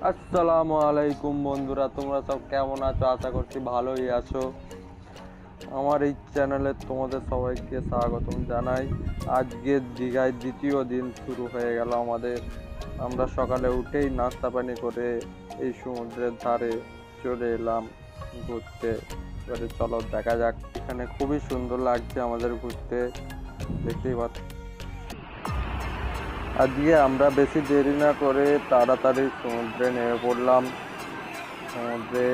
আসসালামু আলাইকুম বন্ধুরা, তোমরা সব কেমন আছো? আশা করছি ভালোই আছো। আমার এই চ্যানেলে তোমাদের সবাইকে স্বাগতম জানাই। আজকে দীঘায় দ্বিতীয় দিন শুরু হয়ে গেল আমাদের। আমরা সকালে উঠেই নাস্তা পানি করে এই সমুদ্রের ধারে চলে এলাম ঘুরতে। এবারে চলো দেখা যাক, এখানে খুবই সুন্দর লাগছে আমাদের ঘুরতে, দেখতেই পাচ্ছ। আজকে আমরা বেশি দেরি না করে তাড়াতাড়ি সমুদ্রে নেমে পড়লাম। সমুদ্রে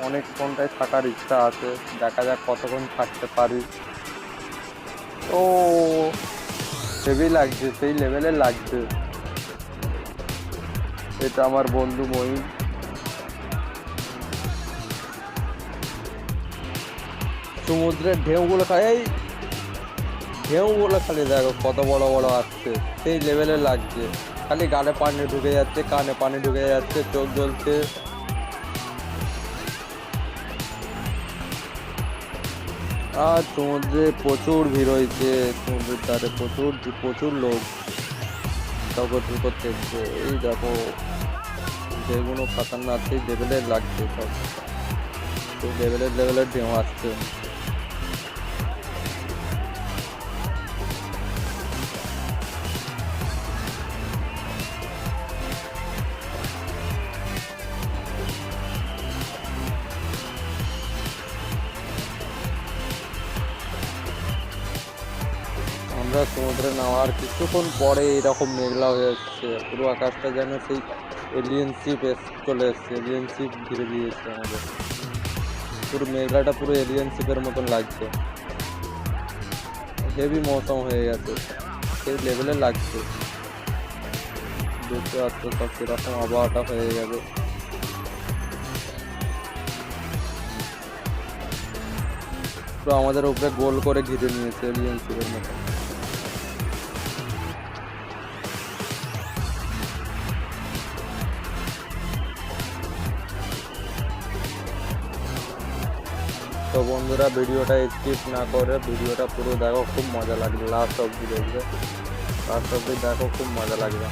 অনেকক্ষণটাই থাকার ইচ্ছা আছে, দেখা যাক কতক্ষণ থাকতে পারি। ও হেভি লাগছে, সেই লেভেলে লাগছে। এটা আমার বন্ধু মহিম। সমুদ্রের ঢেউগুলো ঢেউগুলো খালি দেখো কত বড় বড় আসছে, সেই লেভেলে লাগছে। খালি গালে পানি ঢুকে যাচ্ছে, কানে পানি ঢুকে যাচ্ছে, চোখ জ্বলছে। আর সমুদ্রে প্রচুর ভিড় হয়েছে, সমুদ্রের ধারে প্রচুর প্রচুর লোক জগৎ করতে এসছে। এই দেখো যেগুলো খাতারনাক, সেই লেভেলের লাগছে সব, সেই লেভেলের ঢেউ আসছে। আমরা সমুদ্রে নামার কিছুক্ষণ পরে এরকম মেঘলা হয়ে যাচ্ছে, পুরো আকাশটা যেন সেই এলিয়েন শিপ চলে এসছে, এলিয়েন শিপ ঘিরে দিয়েছে আমাদের। পুরো মেঘলাটা পুরো এলিয়েন শিপের মতন লাগছে, হেভি মৌসুম হয়ে গেছে, সেই লেভেলে লাগছে। দেখতে পাচ্ছ সব কিরকম আবহাওয়াটা হয়ে গেছে। পুরো আমাদের উপরে গোল করে ঘিরে নিয়েছে এলিয়েন শিপের মতন। তো বন্ধুরা, ভিডিওটা স্কিপ না করে ভিডিওটা পুরো দেখো, খুব মজা লাগবে। লাস্ট অবধি দেখবে, লাস্ট অবধি দেখো, খুব মজা লাগবে।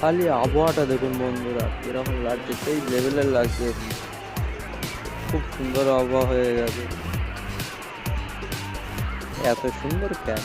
খালি আবহাওয়াটা দেখুন বন্ধুরা, কিরকম লাগছে, সেই লেভেলের লাগছে। খুব সুন্দর আবহাওয়া হয়ে গেছে। এত সুন্দর কেন?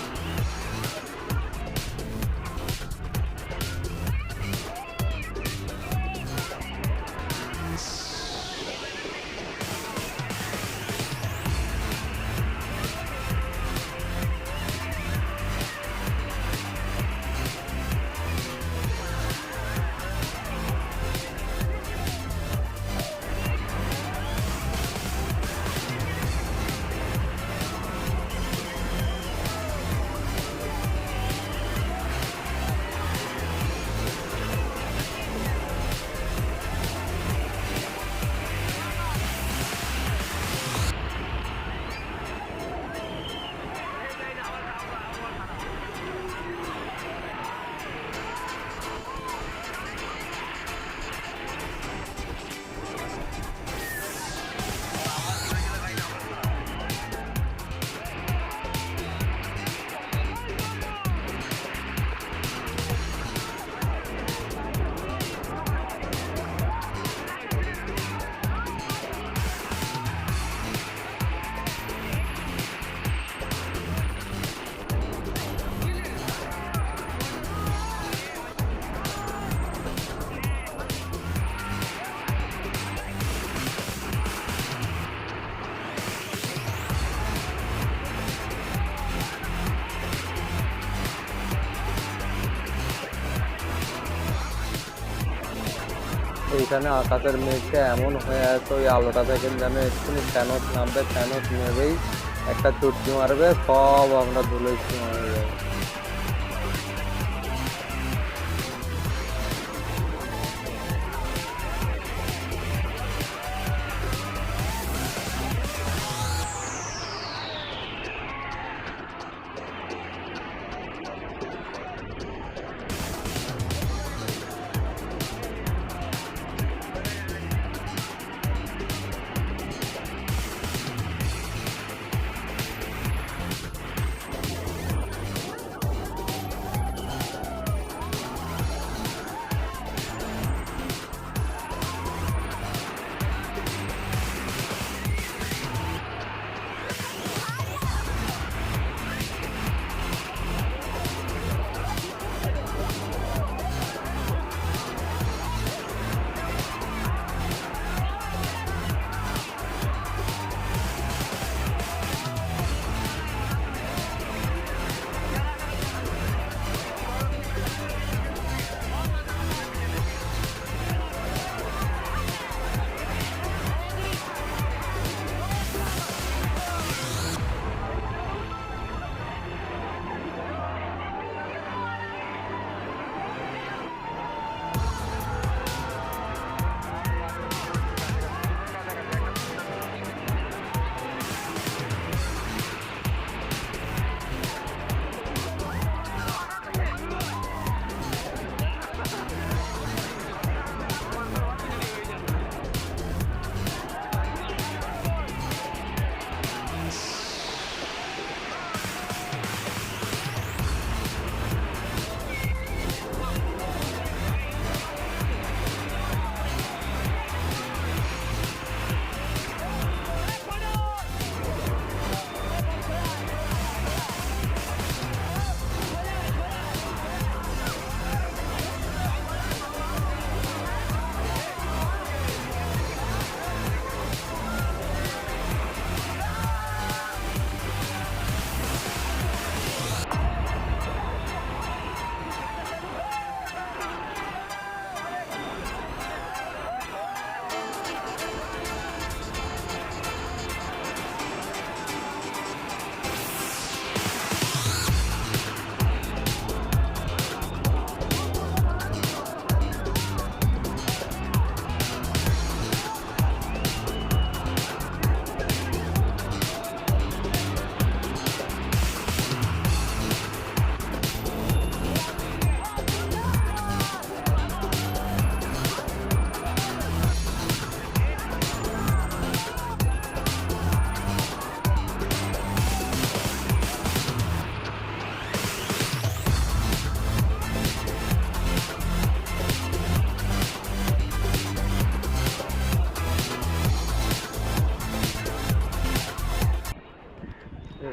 এইখানে আকাশের মেঘটা এমন হয়ে আছে, ওই আলোটা থেকে যেন এক্ষুনি ফ্যানত নামবে, ফ্যানত নেবেই একটা চুটকি মারবে, সব আমরা ধুলে হয়ে যাবে।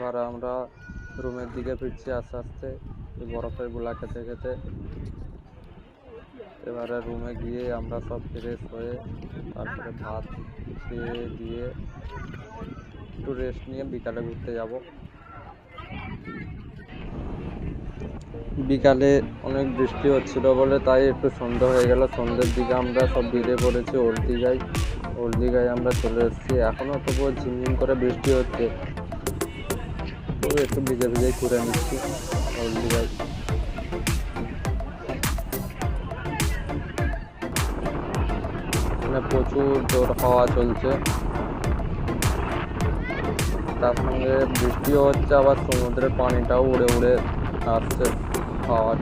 এবার আমরা রুমের দিকে ফিরছি আস্তে আস্তে, বরফের গোলা খেতে খেতে। এবারে রুমে গিয়ে আমরা সব ফ্রেশ হয়ে তারপরে ভাত খেয়ে দিয়ে একটু রেস্ট নিয়ে বিকালে ঘুরতে যাব। বিকালে অনেক বৃষ্টি হচ্ছিল বলে তাই একটু সন্ধ্যা হয়ে গেল। সন্ধ্যের দিকে আমরা সব বেরিয়ে পড়েছি ওল্ড দীঘায়। ওল্ড দীঘায় আমরা চলে এসেছি। এখনও তবুও ঝিমঝিম করে বৃষ্টি হচ্ছে, তবু একটু ভিজে ভিজেই ঘুরে নিচ্ছি ওল্ড দীঘায়। এখানে প্রচুর জোর হাওয়া চলছে, তার সঙ্গে বৃষ্টিও হচ্ছে, আবার সমুদ্রের পানিটাও উড়ে উড়ে আসছে হাওয়ার।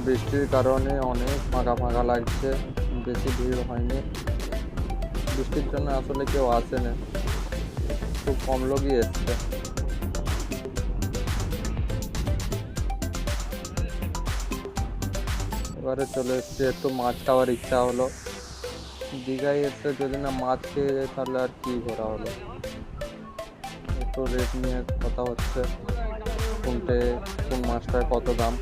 বৃষ্টির কারণে অনেক ফাঁকা ফাঁকা লাগছে, বেশি ভিড় হয়নি। বৃষ্টির জন্য আসলে কেউ আসেনি, খুব কম লোকই এসছে। এবারে চলে এসছে, একটু মাছ খাওয়ার ইচ্ছা হলো। দীঘায় এসে যদি না মাছ খেয়ে যায় তাহলে আর কি ঘোরা হলো। একটু রেট নিয়ে কথা হচ্ছে, কোন মাছটার কত দাম।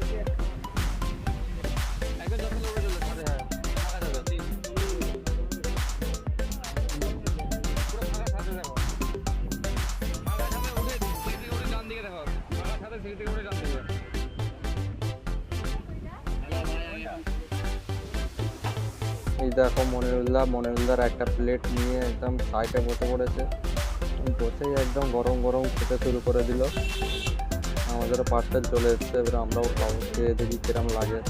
এই দেখো মনিরুল্লাহর একটা প্লেট নিয়ে একদম সাইডে বসে পড়েছে, বসেই একদম গরম গরম খেতে শুরু করে দিল। আমাদেরও পার্সেল চলে এসছে, এবার আমরাও খাবো, খেয়ে দেখি কিরম লাগে।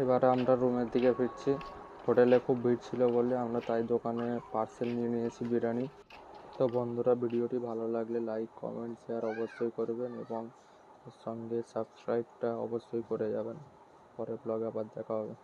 এবারে আমরা রুমের দিকে ফিরছি। হোটেলে খুব ভিড় ছিল বলে আমরা তাই দোকানে পার্সেল নিয়ে নিয়েছি বিরিয়ানি। তো বন্ধুরা, ভিডিওটি ভালো লাগলে লাইক কমেন্ট শেয়ার অবশ্যই করবেন এবং সঙ্গে সাবস্ক্রাইবটা অবশ্যই করে যাবেন। পরের ব্লগে আবার দেখা হবে।